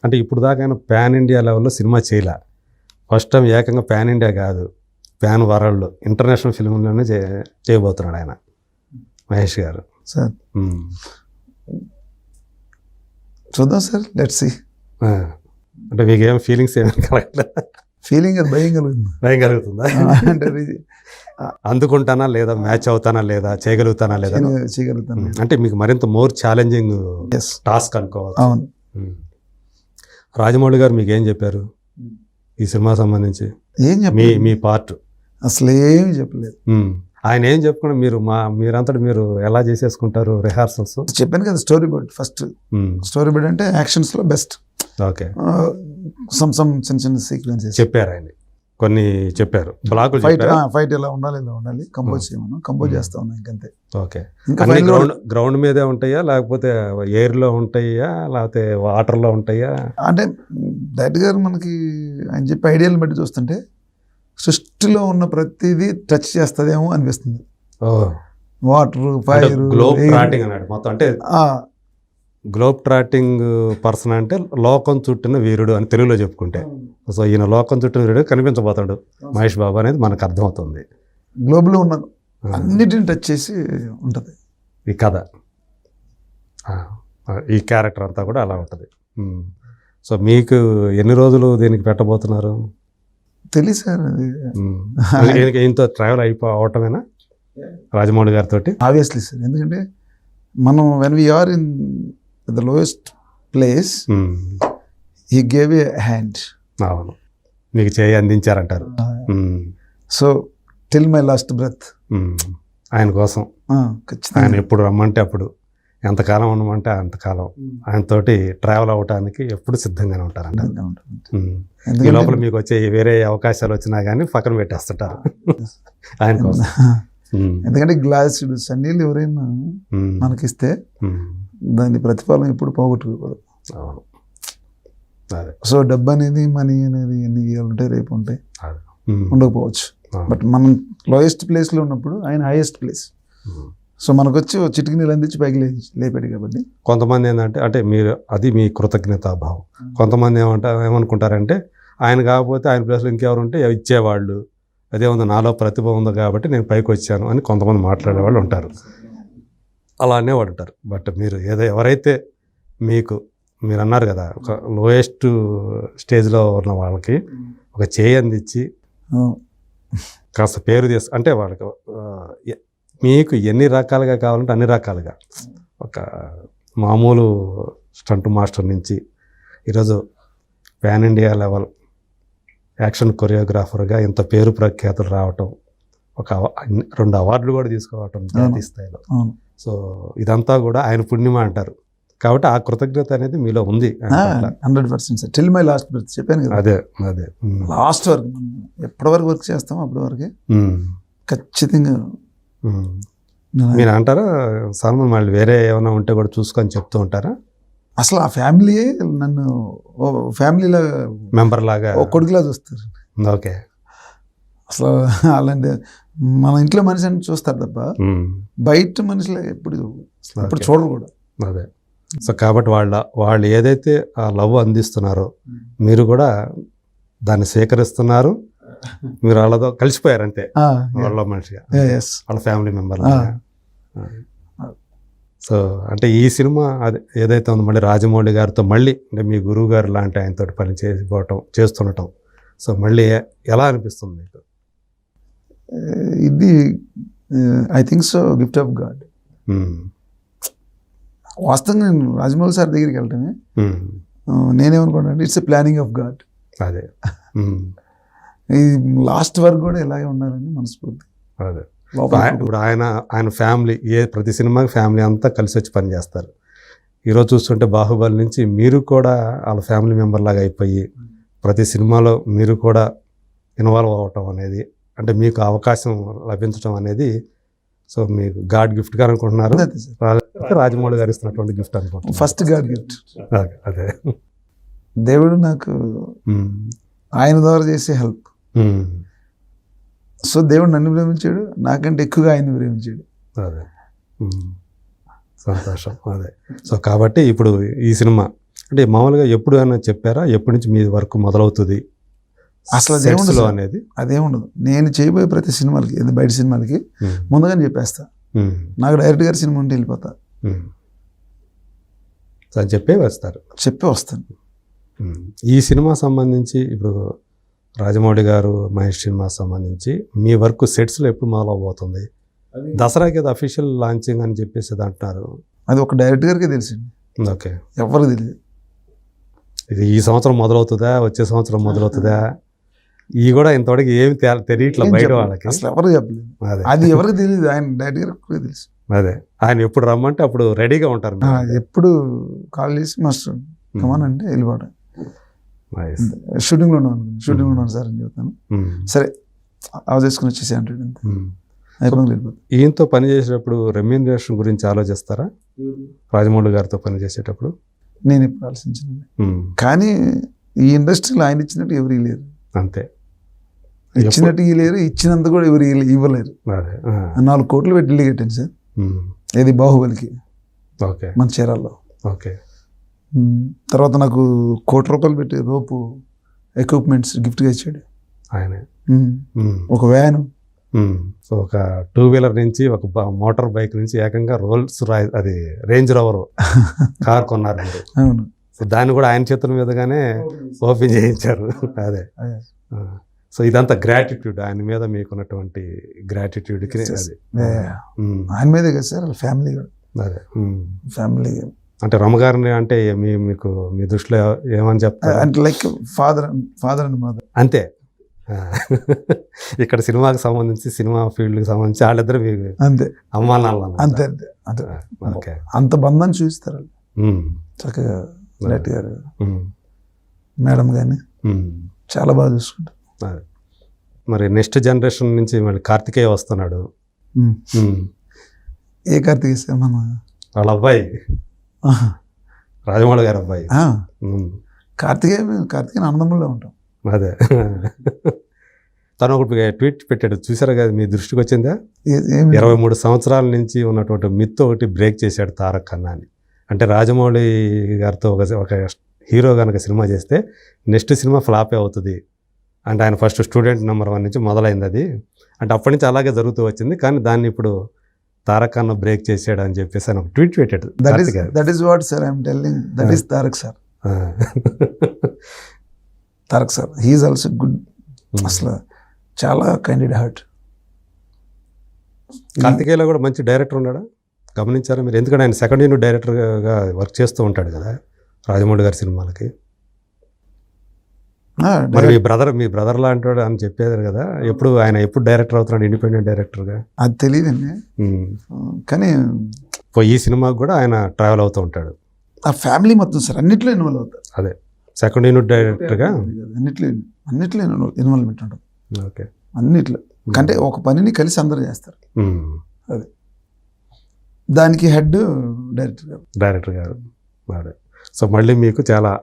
అంటే ఇప్పుడు దాకా ఆయన పాన్ ఇండియా లెవెల్లో సినిమా చేయలే. ఫస్ట్ టైం ఏకంగా పాన్ ఇండియా కాదు, పాన్ వరల్డ్ ఇంటర్నేషనల్ ఫిల్మ్లోనే చేయబోతున్నాడు ఆయన, మహేష్ గారు. సార్ చూద్దాం సార్, లెట్స్ సీ. అంటే మీకు ఏం ఫీలింగ్స్ ఏమైనా కలగట్లేదు? ఫీలింగ్ అది భయం కలుగుతుంది. భయం కలుగుతుందా? అంటే అందుకుంటానా లేదా, మ్యాచ్ అవుతానా లేదా, చేయగలుగుతానా లేదా? చేయగలుగుతాను. అంటే మీకు మరింత మోర్ ఛాలెంజింగ్ టాస్క్ అనుకోవచ్చు. అవును. రాజమౌళి గారు మీకు ఏం చెప్పారు ఈ సినిమా సంబంధించి? ఏం చెప్పలేదు, మీ పార్ట్ అసలు ఏమి చెప్పలేదు. ఆయన ఏం చెప్పకుండా మీరంతటి మీరు ఎలా చేసేసుకుంటారు రిహార్సల్స్? చెప్పాను కదా, story board. First story board అంటే యాక్షన్స్ లో బెస్ట్. ఓకే, సమ్ చిన్న చిన్న సీక్వెన్సెస్ చెప్పారు ఆయన, కొన్ని చెప్పారు. ఫైట్ ఎలా ఉండాలి, ఇలా ఉండాలి, కంపోజ్ చేయమను, కంపోజ్ చేస్తా ఉన్నా ఇంకంతే. ఓకే, ఇంకా గ్రౌండ్ మీదే ఉంటాయా లేకపోతే ఎయిర్ లో ఉంటాయా లేకపోతే వాటర్ లో ఉంటాయా? అంటే డైరెక్ట్ గారు మనకి ఆయన చెప్పే ఐడియాలను బట్టి చూస్తుంటే సృష్టిలో ఉన్న ప్రతిదీ టచ్ చేస్తుందేమో అనిపిస్తుంది. వాటర్, ఫైర్, గ్లోబ్ ట్రాటింగ్ అన్నాడు మొత్తం. అంటే గ్లోబ్ ట్రాటింగ్ పర్సన్ అంటే లోకం చుట్టిన వీరుడు అని తెలుగులో చెప్పుకుంటే, సో ఈయన లోకం చుట్టిన వీరుడు కనిపించబోతాడు మహేష్ బాబు అనేది మనకు అర్థమవుతుంది. గ్లోబ్లో ఉన్న అన్నిటిని టచ్ చేసి ఉంటుంది ఈ కథ, ఈ క్యారెక్టర్ అంతా కూడా అలా ఉంటుంది. సో మీకు ఎన్ని రోజులు దీనికి పెట్టబోతున్నారు? తెలియదు సార్, అది ఇంత ట్రావెల్ అవటమేనా రాజమౌళి గారితో? ఆబ్వియస్లీ సార్, ఎందుకంటే మనం when we are in the lowest place he gave a hand. అవును, మీకు చేయి అందించారంటారు. So till my last breath ఆయన కోసం ఆయన ఎప్పుడు రమ్మంటే అప్పుడు, ఎంతకాలం ఉండమంటే అంతకాలం ఆయనతోటి ట్రావెల్ అవ్వటానికి ఎప్పుడు సిద్ధంగానే ఉంటారంట. ఈ లోపల మీకు వచ్చే వేరే అవకాశాలు వచ్చినా కానీ పక్కన పెట్టేస్తుంటారు ఆయన కోసం. ఎందుకంటే గ్లాస్ సన్నీళ్ళు ఎవరైనా మనకిస్తే దాని ప్రతిఫలం ఎప్పుడు పోగొట్టుకోకూడదు. సో డబ్బు అనేది, మనీ అనేది ఎన్ని ఉంటాయి, రేపు ఉంటాయి, ఉండకపోవచ్చు. బట్ మనం లోయెస్ట్ ప్లేస్లో ఉన్నప్పుడు ఆయన హైయెస్ట్ ప్లేస్. సో మనకు వచ్చి చిటికి నీళ్ళు అందించి పైకి లేపాడు కాబట్టి. కొంతమంది ఏంటంటే, అంటే మీరు అది మీ కృతజ్ఞతాభావం. కొంతమంది ఏమనుకుంటారంటే ఆయన కాకపోతే ఆయన ప్లేస్లో ఇంకెవరు ఉంటే ఇచ్చేవాళ్ళు, అదే ఉంది నాలో ప్రతిభ ఉంది కాబట్టి నేను పైకి వచ్చాను అని కొంతమంది మాట్లాడేవాళ్ళు ఉంటారు, అలా అనేవాడు ఉంటారు. బట్ మీరు ఎవరైతే మీరు అన్నారు కదా, ఒక లోయెస్ట్ స్టేజ్లో ఉన్న వాళ్ళకి ఒక చేయి అందించి కాస్త పేరు అంటే వాళ్ళకి మీకు ఎన్ని రకాలుగా కావాలంటే అన్ని రకాలుగా, ఒక మామూలు స్టంట్ మాస్టర్ నుంచి ఈరోజు పాన్ ఇండియా లెవెల్ యాక్షన్ కొరియోగ్రాఫర్గా ఇంత పేరు ప్రఖ్యాతులు రావటం, ఒక 2 అవార్డులు కూడా తీసుకోవటం జాతీయ స్థాయిలో. సో ఇదంతా కూడా ఆయన పుణ్యమా అంటారు. కాబట్టి ఆ కృతజ్ఞత అనేది మీలో ఉంది. 100% టిల్ మై లాస్ట్ బ్రెత్ చెప్పాను కదా. అదే లాస్ట్ వరకు ఎప్పటి వరకు వర్క్ చేస్తాం అప్పటి వరకే ఖచ్చితంగా. మీరు అంటారా సల్మాన్ మళ్ళీ వేరే ఏమైనా ఉంటే కూడా చూసుకొని చెప్తూ ఉంటారా? అసలు ఆ ఫ్యామిలీయే నన్ను ఫ్యామిలీలో మెంబర్ లాగా, కొడుకులా చూస్తారు. ఓకే, అసలు అలాంటి మన ఇంట్లో మనిషి అని చూస్తారు తప్ప బయట మనుషులు ఎప్పుడు చూడరు కూడా. అదే, సో కాబట్టి వాళ్ళు ఏదైతే ఆ లవ్ అందిస్తున్నారో మీరు కూడా దాన్ని స్వీకరిస్తున్నారు. మీరు వాళ్ళతో కలిసిపోయారు అంతే, వాళ్ళ మనిషిగా, వాళ్ళ ఫ్యామిలీ మెంబర్. సో అంటే ఈ సినిమా అది ఏదైతే ఉందో మళ్ళీ రాజమౌళి గారితో మళ్ళీ అంటే మీ గురువు గారు లాంటి ఆయనతో పని చేస్తుండటం, సో మళ్ళీ ఎలా అనిపిస్తుంది మీకు? ఇది I think so gift of God. వాస్తవంగా నేను రాజమౌళి సార్ దగ్గరికి వెళ్ళటమే నేనేమనుకుంటాను, it's a planning of God. అదే, ఈ లాస్ట్ వరకు కూడా ఇలాగే ఉండాలని మనస్ఫూర్తి. అదే, ఇప్పుడు ఆయన ఫ్యామిలీ ప్రతి సినిమాకి ఫ్యామిలీ అంతా కలిసి వచ్చి పనిచేస్తారు. ఈరోజు చూస్తుంటే బాహుబలి నుంచి మీరు కూడా వాళ్ళ ఫ్యామిలీ మెంబర్ లాగా అయిపోయి ప్రతి సినిమాలో మీరు కూడా ఇన్వాల్వ్ అవ్వటం అనేది, అంటే మీకు అవకాశం లభించడం అనేది, సో మీకు గాడ్ గిఫ్ట్గా అనుకుంటున్నారు, రాజమౌళి గారు ఇస్తున్నటువంటి గిఫ్ట్ అనుకుంటున్నారు? First God gift. అదే, దేవుడు నాకు ఆయన ద్వారా చేసే హెల్ప్. సో దేవుడు నన్ను ప్రేమించాడు, నాకంటే ఎక్కువగా ఆయన్ని ప్రేమించాడు. అదే, సంతోషం. అదే, సో కాబట్టి ఇప్పుడు ఈ సినిమా అంటే మామూలుగా ఎప్పుడు అయినా చెప్పారా ఎప్పటి నుంచి మీ వర్క్ మొదలవుతుంది అసలు అదేముండదు Sets లో సార్. అనేది? అదేముండదు. నేను చేయబోయే ప్రతి సినిమాలకి ఇది బయట సినిమాలకి ముందుగానే చెప్పేస్తా. నాకు డైరెక్ట్ గారి సినిమా ఉంటే వెళ్ళిపోతా, అని చెప్పే వస్తారు. చెప్పి వస్తాను. ఈ సినిమా సంబంధించి ఇప్పుడు రాజమౌళి గారు మహేష్ సినిమా సంబంధించి మీ వర్క్ సెట్స్లో ఎప్పుడు మొదలవబోతుంది? దసరాకి ఏదో అఫీషియల్ లాంచింగ్ అని చెప్పేసి అది అంటున్నారు. అది ఒక డైరెక్ట్ గారికి తెలిసింది, ఓకే. ఎవరికి తెలియదు. ఇది ఈ సంవత్సరం మొదలవుతుందా వచ్చే సంవత్సరం మొదలవుతుందా ఈ కూడా ఇంతవరకు ఏమి తెలియట్లే ఏం బయట చెప్పలేదు. వాళ్ళకి. అసలు ఎవరికి చెప్పలేదు. అదే అది ఎవరికి తెలియదు, ఆయన డైరెక్ట్ గారికి కూడా తెలుసు. అదే ఆయన ఎప్పుడు రమ్మంటే అప్పుడు రెడీగా ఉంటారు మీరు. ఎప్పుడు కాల్ చేసి మాస్టర్ కమాన్ అంటే వెళ్ళిపోవడం. Nice. షూటింగ్లో ఉన్నాను సార్ అని చెప్తాను. సరే అవ చేసుకుని వచ్చేసి అంటాడు, అంతే అయిపోయింది వెళ్ళిపోతాను. ఈయనతో పని చేసేటప్పుడు రెమ్యూనరేషన్ గురించి ఆలోచిస్తారా? రాజమౌళి గారితో పని చేసేటప్పుడు నేను ఎప్పుడు ఆలోచించాను. కానీ ఈ ఇండస్ట్రీలో ఆయన ఇచ్చినట్టు ఎవరు లేరు, అంతే. ఇచ్చినట్టు లేరు, ఇచ్చినంత కూడా ఎవరు ఇవ్వలేరు. అదే 4 కోట్లు పెట్టి ఇల్లు కట్టాను సార్, ఏది బాహుబలికి ఓకే మన చీరాల్లో. ఓకే. తర్వాత నాకు 1 కోటి రూపాయలు పెట్టి రోపు ఎక్విప్మెంట్స్ గిఫ్ట్గా ఇచ్చాడు ఆయనే. ఒక వ్యాను. సో ఒక 2-వీలర్ నుంచి ఒక మోటార్ బైక్ నుంచి ఏకంగా రోల్స్ అది రేంజ్ రోవర్ కార్ కొన్నారు మీరు. అవును. సో దాన్ని కూడా ఆయన చేతుల మీదుగానే ఓపెన్ చేయించారు. అదే. సో ఇదంతా గ్రాటిట్యూడ్, ఆయన మీద మీకున్నటువంటి గ్రాటిట్యూడ్కి. అది ఆయన మీదే కదా సార్, వాళ్ళ ఫ్యామిలీ కూడా. అదే ఫ్యామిలీ అంటే రమగారిని అంటే మీకు మీ దృష్టిలో ఏమని చెప్తారు? అంటే లైక్ ఫాదర్ అండ్ మదర్ అంతే. ఇక్కడ సినిమాకి సంబంధించి సినిమా ఫీల్డ్కి సంబంధించి వాళ్ళిద్దరు మీకు అంతే, అమ్మా నాన్న. అంతే అంతే అంతే. ఓకే. అంత బంధాన్ని చూపిస్తారు వాళ్ళు చక్కగా. డైరెక్ట్ గారు మేడం కానీ చాలా బాగా చూసుకుంటారు. మరి నెక్స్ట్ జనరేషన్ నుంచి మళ్ళీ కార్తికేయ వస్తున్నాడు. ఏ కార్తీక్ సార్? మన వాళ్ళ అబ్బాయి రాజమౌళి గారి అబ్బాయి. కార్తికేయ ఆనందంలో ఉంటాం. అదే తను ఒకటి ట్వీట్ పెట్టాడు, చూసారా కదా, మీ దృష్టికి వచ్చిందా? 23 సంవత్సరాల నుంచి ఉన్నటువంటి మిత్ ఒకటి బ్రేక్ చేశాడు తారక్ ఖన్నా అని. అంటే రాజమౌళి గారితో ఒక హీరో కనుక సినిమా చేస్తే నెక్స్ట్ సినిమా ఫ్లాపే అవుతుంది అంటే ఆయన ఫస్ట్ స్టూడెంట్ నెంబర్ 1 నుంచి మొదలైంది అది. అంటే అప్పటి నుంచి అలాగే జరుగుతూ వచ్చింది, కానీ దాన్ని ఇప్పుడు తారక్ ఖన్నా బ్రేక్ చేశాడు అని చెప్పేసి ఆయన ఒక ట్వీట్ పెట్టాడు. That is what sir I'm telling, that is Tarak sir. Tarak sir he is also good. అసలు చాలా కైండెడ్ హార్ట్. కార్తికేయలో కూడా మంచి డైరెక్టర్ ఉన్నాడా గమనించారా మీరు? ఎందుకంటే ఆయన సెకండ్ యూనిట్ డైరెక్టర్గా వర్క్ చేస్తూ ఉంటాడు కదా రాజమౌళి గారి సినిమాలకి. మరి మీ బ్రదర్ లాంటి వాడు అని చెప్పేది కదా, ఎప్పుడు డైరెక్టర్ అవుతున్నాడు ఇండిపెండెంట్ డైరెక్టర్గా? అది తెలియదండి, కానీ ఈ సినిమాకి కూడా ఆయన ట్రావెల్ అవుతూ ఉంటాడు. ఆ ఫ్యామిలీ మొత్తం సార్ అన్నిట్లో ఇన్వాల్వ్ అవుతారు. అదే సెకండ్ యూనిట్ డైరెక్టర్గా అన్నిట్లో ఇన్వాల్వ్మెంట్ ఉంటుంది. ఓకే. అన్నిట్లో అంటే ఒక పనిని కలిసి అందరూ చేస్తారు. అదే దానికి హెడ్ డైరెక్టర్ గారు. అదే. సో మళ్ళీ మీకు చాలా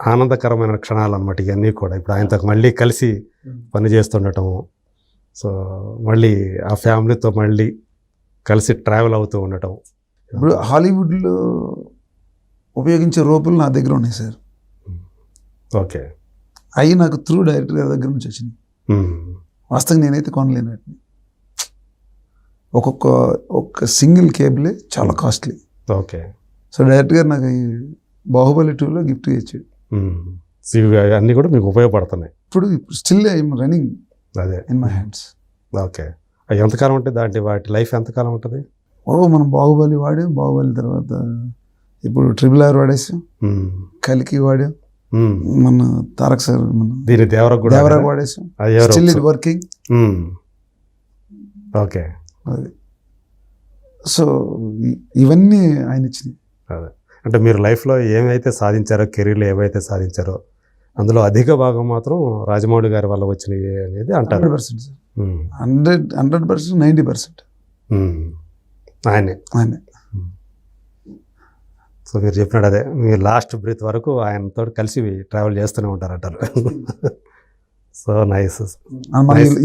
ఆనందకరమైన క్షణాలు అన్నమాట ఇవన్నీ కూడా. ఇప్పుడు ఆయనతో మళ్ళీ కలిసి పని చేస్తుండటము, సో మళ్ళీ ఆ ఫ్యామిలీతో మళ్ళీ కలిసి ట్రావెల్ అవుతూ ఉండటం. ఇప్పుడు హాలీవుడ్లో ఉపయోగించే రూపులు నా దగ్గర ఉన్నాయి సార్. ఓకే. అవి నాకు త్రూ డైరెక్టర్ గారి దగ్గర నుంచి వచ్చినాయి. వాస్తవంగా నేనైతే కొనలేను వాటిని. ఒక్క సింగిల్ కేబులే చాలా కాస్ట్లీ. ఓకే. సో డైరెక్టర్ గారు నాకు బాహుబలి 2లో గిఫ్ట్గా ఇచ్చాడు. అన్నీ కూడా మీకు ఉపయోగపడుతున్నాయి. ఇప్పుడు స్టిల్ ఐఎమ్ రన్నింగ్ అదే ఇన్ మై హ్యాండ్స్. ఓకే. అవి ఎంతకాలం ఉంటుంది? వాటి లైఫ్ ఎంతకాలం ఉంటుంది? మనం బాహుబలి వాడాం, బాహుబలి తర్వాత ఇప్పుడు RRR వాడేసాం, కలికి వాడాం, మన తారక్ సార్ దీని దేవరా వాడేసాం, స్టిల్ ఇట్ వర్కింగ్. ఓకే. అది సో ఇవన్నీ ఆయన ఇచ్చినాయి. అదే అంటే మీరు లైఫ్లో ఏమైతే సాధించారో, కెరీర్లో ఏవైతే సాధించారో అందులో అధిక భాగం మాత్రం రాజమౌళి గారి వల్ల వచ్చినాయి అనేది అంటారు. 100% సార్. 100%, 90% ఆయనే. సో మీరు చెప్పినాడు అదే, మీరు లాస్ట్ బ్రీత్ వరకు ఆయనతో కలిసి ట్రావెల్ చేస్తూనే ఉంటారంటారు. So nice.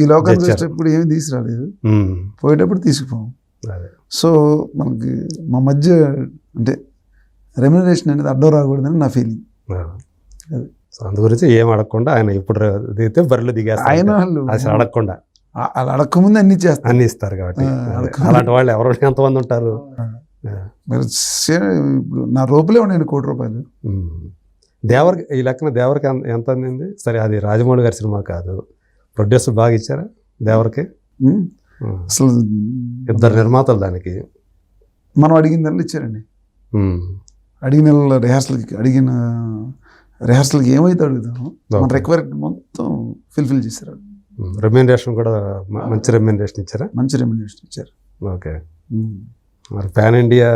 ఈ లోకానికి వచ్చేటప్పుడు ఏమి తీసుకురాలేదు, పోయేటప్పుడు తీసుకుపోం. సో మనకి మా మధ్య అంటే రెమ్యునరేషన్ అనేది అడ్డం రాకూడదని నా ఫీలింగ్. అది. సో అందు గురించి ఏం అడగకుండా ఆయన ఇప్పుడు దిగితే బరిలో దిగేస్తారు ఆయన వాళ్ళు అసలు అడగకుండా అలా అడగకముందే అన్ని చేస్తారు. అన్ని ఇస్తారు కాబట్టి అడగకుండా. అలాంటి వాళ్ళు ఎవరు ఎంతమంది ఉంటారు. మరి ఇప్పుడు నా రూపలే ఉన్నాయి ₹1,00,00,000. దేవరికి ఈ లెక్కన దేవరికి ఎంత అందింది? సరే అది రాజమౌళి గారి సినిమా కాదు, ప్రొడ్యూసర్ బాగా ఇచ్చారా దేవరికి? అసలు 2 నిర్మాతలు దానికి. మనం అడిగిన దానిలో ఇచ్చారండి. అడిగిన రిహార్సల్కి ఏమైతే అడుగుతామో మన రిక్వైర్మెంట్ మొత్తం ఫుల్ఫిల్ చేశారు. రెమ్యూనరేషన్ కూడా మంచి రెమ్యూనరేషన్ ఇచ్చారా? మంచి రెమ్యునరేషన్ ఇచ్చారు. ఓకే. మరి పాన్ ఇండియా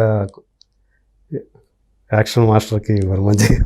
యాక్షన్ మాస్టర్కి మరి మంచి